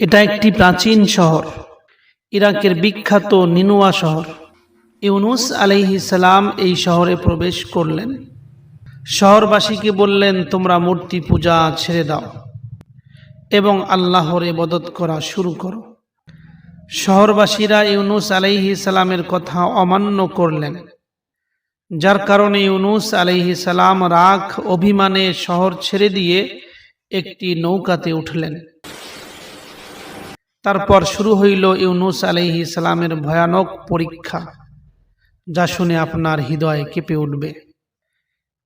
এটা একটি প্রাচীন শহর, ইরাকের বিখ্যাত নিনুয়া শহর। ইউনুস আলাইহিস সালাম এই শহরে প্রবেশ করলেন। শহরবাসীকে বললেন, তোমরা মূর্তি পূজা ছেড়ে দাও এবং আল্লাহর ইবাদত করা শুরু করো। শহরবাসীরা ইউনুস আলাইহিস সালামের কথা অমান্য করলেন, যার কারণে ইউনুস আলাইহিস সালাম রাগ অভিমানে শহর ছেড়ে দিয়ে একটি নৌকাতে উঠলেন। তারপর শুরু হইল ইউনুস আলাইহিস সালামের ভয়ানক পরীক্ষা, যা শুনে আপনার হৃদয় কেঁপে উঠবে।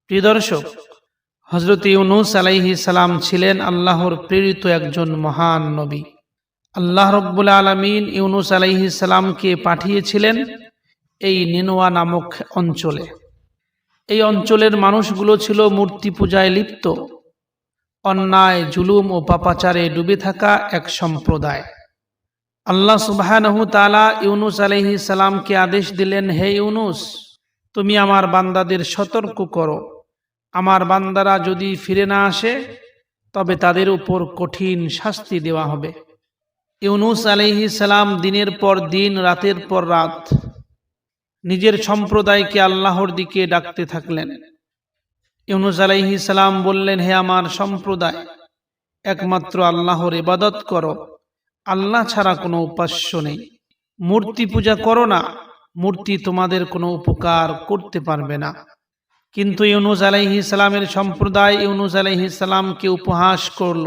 প্রিয় দর্শক, হযরত ইউনুস আলাইহিস সালাম ছিলেন আল্লাহর প্রেরিত একজন মহান নবী। আল্লাহ রাব্বুল আলামিন ইউনুস আলাইহিস সালামকে পাঠিয়েছিলেন এই নিনুয়া নামক অঞ্চলে। এই অঞ্চলের মানুষগুলো ছিল মূর্তি পূজায় লিপ্ত, অন্যায়, জুলুম ও পাপাচারে ডুবে থাকা এক সম্প্রদায়। আল্লাহ সুবহানাহু ওয়া তাআলা ইউনুস আলাইহিস সালামকে আদেশ দিলেন, হে ইউনুস, তুমি আমার বান্দাদের সতর্ক করো। আমার বান্দারা যদি ফিরে না আসে তবে তাদের উপর কঠিন শাস্তি দেওয়া হবে। ইউনুস আলাইহিস সালাম দিনের পর দিন, রাতের পর রাত নিজের সম্প্রদায়কে আল্লাহর দিকে ডাকতে থাকলেন। ইউনুস আলাইহিস সালাম বললেন, হে আমার সম্প্রদায়, একমাত্র আল্লাহর ইবাদত করো, আল্লাহ ছাড়া কোনো উপাস্য নেই। মূর্তি পূজা করো না, মূর্তি তোমাদের কোনো উপকার করতে পারবে না। কিন্তু ইউনুস আলাইহিস সালামের সম্প্রদায় ইউনুস আলাইহিস সালামকে উপহাস করল।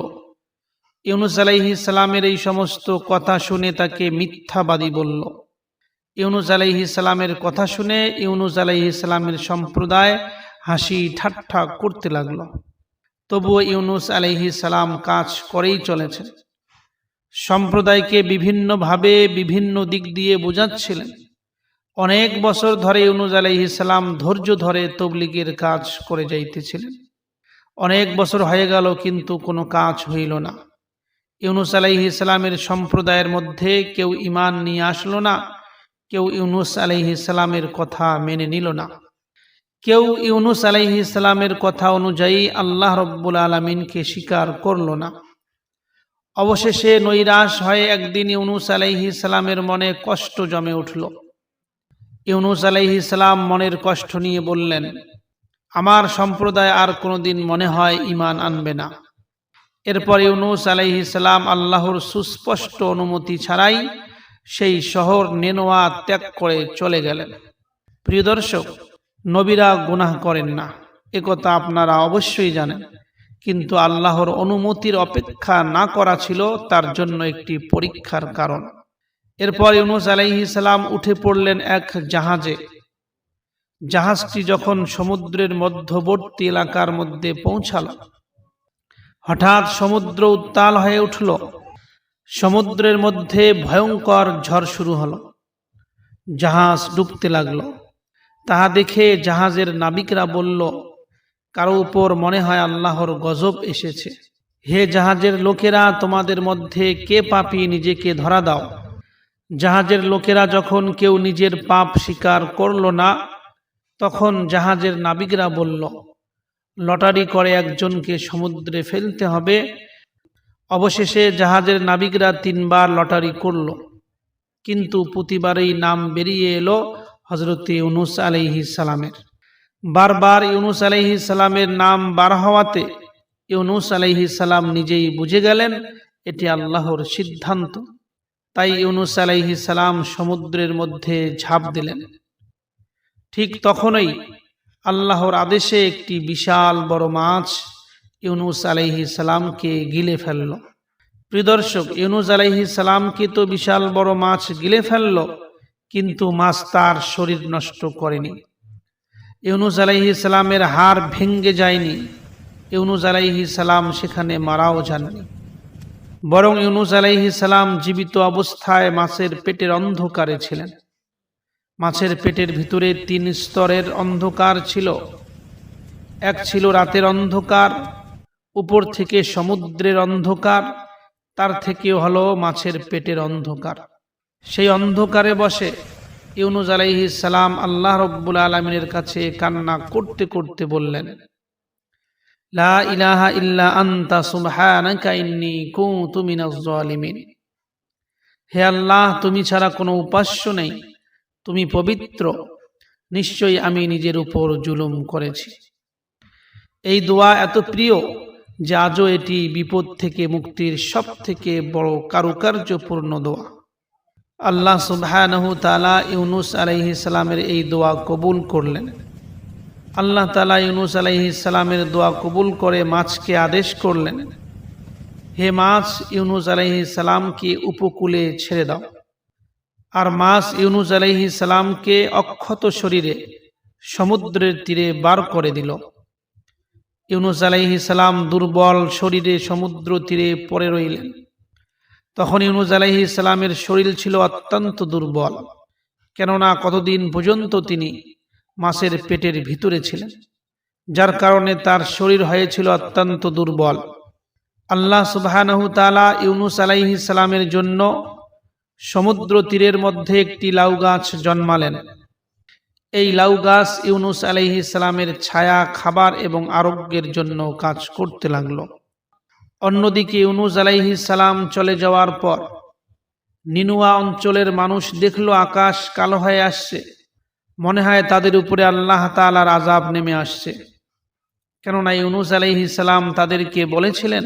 ইউনুস আলাইহিস সালামের এই সমস্ত কথা শুনে তাকে মিথ্যাবাদী বলল। ইউনুস আলাইহিস সালামের কথা শুনে ইউনুস আলাইহিস সালামের সম্প্রদায় হাসি ঠাট্টা করতে লাগল। তবুও ইউনুস আলাইহিস সালাম কাজ করেই চলেছেন। সম্প্রদায়কে বিভিন্নভাবে বিভিন্ন দিক দিয়ে বোঝাচ্ছিলেন। অনেক বছর ধরে ইউনুস আলাইহিস সালাম ধৈর্য ধরে তাবলীগের কাজ করে যাইতেছিলেন। অনেক বছর হয়ে গেল, কিন্তু কোনো কাজ হইল না। ইউনুস আলাইহিস সালামের সম্প্রদায়ের মধ্যে কেউ ঈমান নিয়ে আসলো না, কেউ ইউনুস আলাইহিস সালামের কথা মেনে নিল না, কেউ ইউনুস আলাইহিস সালামের কথা অনুযায়ী আল্লাহ রাব্বুল আলামিনকে স্বীকার করল না। অবশেষে নৈরাশ হয়ে একদিন ইউনুস আলাইহিস সালামের মনে কষ্ট জমে উঠল। ইউনুস আলাইহিস সালাম মনের কষ্ট নিয়ে বললেন, আমার সম্প্রদায় আর কোনোদিন মনে হয় ঈমান আনবে না। এরপর ইউনুস আলাইহিস সালাম আল্লাহর সুস্পষ্ট অনুমতি ছাড়াই সেই শহর নিনওয়া ত্যাগ করে চলে গেলেন। প্রিয় দর্শক, নবীরা গুনাহ করেন না, একথা আপনারা অবশ্যই জানেন, কিন্তু আল্লাহর অনুমতির অপেক্ষা না করা ছিল তার জন্য একটি পরীক্ষার কারণ। এরপর ইউনুস আলাইহিস সালাম উঠে পড়লেন এক জাহাজে। জাহাজটি যখন সমুদ্রের মধ্যবর্তী এলাকার মধ্যে পৌঁছাল, হঠাৎ সমুদ্র উত্তাল হয়ে উঠল। সমুদ্রের মধ্যে ভয়ঙ্কর ঝড় শুরু হলো। জাহাজ ডুবতে লাগলো। তাহা দেখে জাহাজের নাবিকরা বলল, কারো উপর মনে হয় আল্লাহর গজব এসেছে। হে জাহাজের লোকেরা, তোমাদের মধ্যে কে পাপী, নিজেকে ধরা দাও। জাহাজের লোকেরা যখন কেউ নিজের পাপ স্বীকার করল না, তখন জাহাজের নাবিকরা বলল, লটারি করে একজনকে সমুদ্রে ফেলতে হবে। অবশেষে জাহাজের নাবিকরা 3 বার লটারি করল, কিন্তু প্রতিবারেই নাম বেরিয়ে এলো হযরত ইউনুস আলাইহিস সালামের। বারবার ইউনুস আলাইহিস সালামের নাম বার হওয়াতে ইউনুস আলাইহিস সালাম নিজেই বুঝে গেলেন এটি আল্লাহর সিদ্ধান্ত। তাই ইউনুস আলাইহিস সালাম সমুদ্রের মধ্যে ঝাঁপ দিলেন। ঠিক তখনই আল্লাহর আদেশে একটি বিশাল বড় মাছ ইউনুস আলাইহিস সালামকে গিলে ফেলল। প্রিয় দর্শক, ইউনুস আলাইহিস সালামকে তো বিশাল বড় মাছ গিলে ফেলল, কিন্তু মাছ তার শরীর নষ্ট করেনি। ইউনুস আলাইহিস সালামের হাড় ভেঙে যায়নি। ইউনুস আলাইহিস সালাম সেখানে মারাও যাননি, বরং ইউনুস আলাইহিস সালাম জীবিত অবস্থায় মাছের পেটের অন্ধকারে ছিলেন। মাছের পেটের ভিতরে 3 স্তরের অন্ধকার ছিল। এক ছিল রাতের অন্ধকার, উপর থেকে সমুদ্রের অন্ধকার, তার থেকেও হলো মাছের পেটের অন্ধকার। সেই অন্ধকারে বসে ইউনুস আলাইহিস সালাম আল্লাহ রাব্বুল আলামিনের কাছে কান্না করতে করতে বললেন, লা ইলাহা ইল্লা আনতা সুবহানাকা ইন্নী কুনতু মিনাজ জালিমিন। হে আল্লাহ, তুমি ছাড়া কোনো উপাস্য নেই, তুমি পবিত্র, নিশ্চয়ই আমি নিজের উপর জুলুম করেছি। এই দোয়া এত প্রিয় যে আজও এটি বিপদ থেকে মুক্তির সব থেকে বড় কারুকার্যপূর্ণ দোয়া। আল্লাহ সুবহানাহু তাআলা ইউনুস আলাইহিস সালামের এই দোয়া কবুল করলেন। আল্লাহ তাআলা ইউনুস আলাইহিস সালামের দোয়া কবুল করে মাছকে আদেশ করলেন, হে মাছ, ইউনুস আলাইহিস সালামকে উপকূলে ছেড়ে দাও। আর মাছ ইউনুস আলাইহিস সালামকে অক্ষত শরীরে সমুদ্রের তীরে বার করে দিল। ইউনুস আলাইহিস সালাম দুর্বল শরীরে সমুদ্র তীরে পড়ে রইলেন। তখন ইউনুস আলাইহিস সালামের শরীর ছিল অত্যন্ত দুর্বল, কেননা কতদিন পর্যন্ত তিনি মাছের পেটের ভিতরে ছিলেন, যার কারণে তার শরীর হয়েছিল অত্যন্ত দুর্বল। আল্লাহ সুবহানাহু তাআলা ইউনুস আলাইহিস সালামের জন্য সমুদ্র তীরের মধ্যে একটি লাউ গাছ জন্মালেন। এই লাউ গাছ ইউনুস আলাইহিস সালামের ছায়া, খাবার এবং আরোগ্যের জন্য কাজ করতে লাগলো। অন্যদিকে ইউনুস আলাইহিস সালাম চলে যাওয়ার পর নিনুয়া অঞ্চলের মানুষ দেখলো আকাশ কালো হয়ে আসছে, মনে হয় তাদের উপরে আল্লাহ তাআলার আযাব নেমে আসছে। কেননা ইউনুস আলাইহিস সালাম তাদেরকে বলেছিলেন,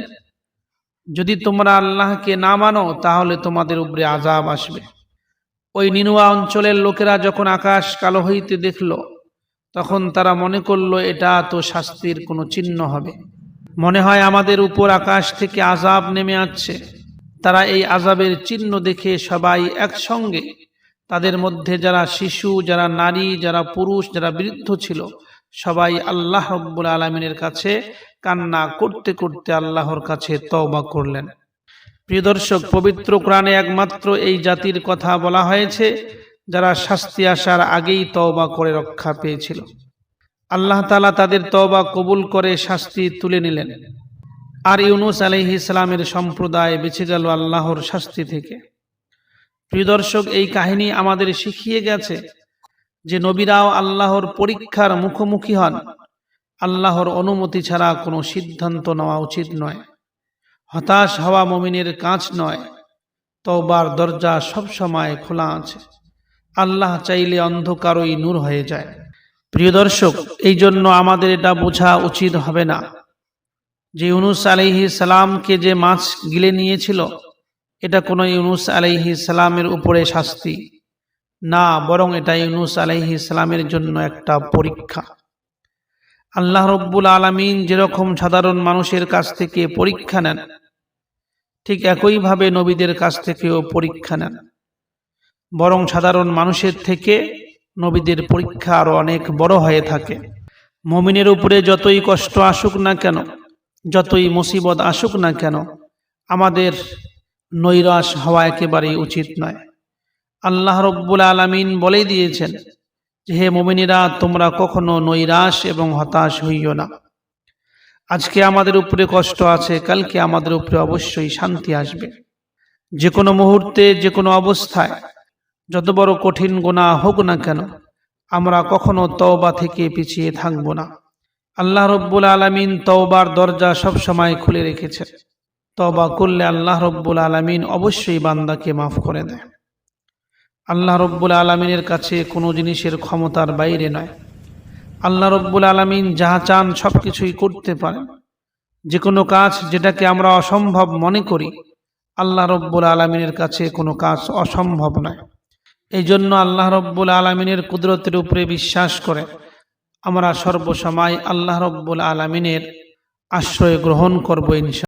যদি তোমরা আল্লাহকে না মানো তাহলে তোমাদের উপরে আযাব আসবে। ওই নিনুয়া অঞ্চলের লোকেরা যখন আকাশ কালো হইতে দেখল, তখন তারা মনে করলো এটা তো শাস্তির কোনো চিহ্ন হবে, মনে হয় আমাদের উপর আকাশ থেকে আযাব নেমে আসছে। তারা এই আযাবের চিহ্ন দেখে সবাই একসঙ্গে, তাদের মধ্যে যারা শিশু, যারা নারী, যারা পুরুষ, যারা বৃদ্ধ ছিল, সবাই আল্লাহ রাব্বুল আলামিনের কাছে কান্না করতে করতে আল্লাহর কাছে তওবা করলেন। প্রিয় দর্শক, পবিত্র কোরআনে একমাত্র এই জাতির কথা বলা হয়েছে যারা শাস্তি আসার আগেই তওবা করে রক্ষা পেয়েছিল। আল্লাহ তাআলা তাদের তওবা কবুল করে শাস্তি তুলে নিলেন, আর ইউনুস আলাইহিস সালামের সম্প্রদায় বেঁচে গেল আল্লাহর শাস্তি থেকে। প্রিয় দর্শক, এই কাহিনী আমাদের শিখিয়ে গেছে যে নবীরাও আল্লাহর পরীক্ষার মুখোমুখি হন, আল্লাহর অনুমতি ছাড়া কোনো সিদ্ধান্ত নেওয়া উচিত নয়। হতাশ হওয়া মুমিনের কাজ নয়, তওবার দরজা সব সময় খোলা আছে। আল্লাহ চাইলে অন্ধকারই নূর হয়ে যায়। প্রিয় দর্শক, এই জন্য আমাদের এটা বোঝা উচিত হবে না যে ইউনুস আলাইহিস সালামকে যে মাছ গিলে নিয়েছিল এটা কোনো ইউনুস আলাইহিস সালামের উপরে শাস্তি না, বরং এটা ইউনুস আলাইহিস সালামের জন্য একটা পরীক্ষা। আল্লাহ রাব্বুল আলামিন যেরকম সাধারণ মানুষের কাছ থেকে পরীক্ষা নেন, ঠিক একইভাবে নবীদের কাছ থেকেও পরীক্ষা নেন। বরং সাধারণ মানুষের থেকে নবীদের পরীক্ষা আরো অনেক বড় হয়ে থাকে। মুমিনের উপরে যতই কষ্ট আসুক না কেন, যতই মুসিবত আসুক না কেন, আমাদের নৈরাশ হওয়া একেবারেই উচিত নয়। আল্লাহ রাব্বুল আলামিন বলেই দিয়েছেন যে হে মুমিনেরা, তোমরা কখনো নৈরাশ এবং হতাশ হইও না। আজকে আমাদের উপরে কষ্ট আছে, কালকে আমাদের উপরে অবশ্যই শান্তি আসবে। যে কোনো মুহূর্তে, যে কোনো অবস্থায়, যত বড় কঠিন গুনাহ হোক না কেন, আমরা কখনো তওবা থেকে পিছিয়ে থাকব না। আল্লাহ রাব্বুল আলামিন তওবার দরজা সব সময় খুলে রেখেছেন। তওবা করলে আল্লাহ রাব্বুল আলামিন অবশ্যই বান্দাকে মাফ করে দেয়। আল্লাহ রাব্বুল আলামিনের কাছে কোনো জিনিসের ক্ষমতার বাইরে নয়। আল্লাহ রাব্বুল আলামিন যাহা চান সব কিছুই করতে পারেন। যে কোনো কাজ যেটাকে আমরা অসম্ভব মনে করি, আল্লাহ রাব্বুল আলামিনের কাছে কোনো কাজ অসম্ভব নয়। এই জন্য আল্লাহ রাব্বুল আলামিনের কুদরতের উপরে বিশ্বাস করে আমরা সর্বসময় আল্লাহ রাব্বুল আলামিনের আশ্রয় গ্রহণ করব ইনশাআল্লাহ।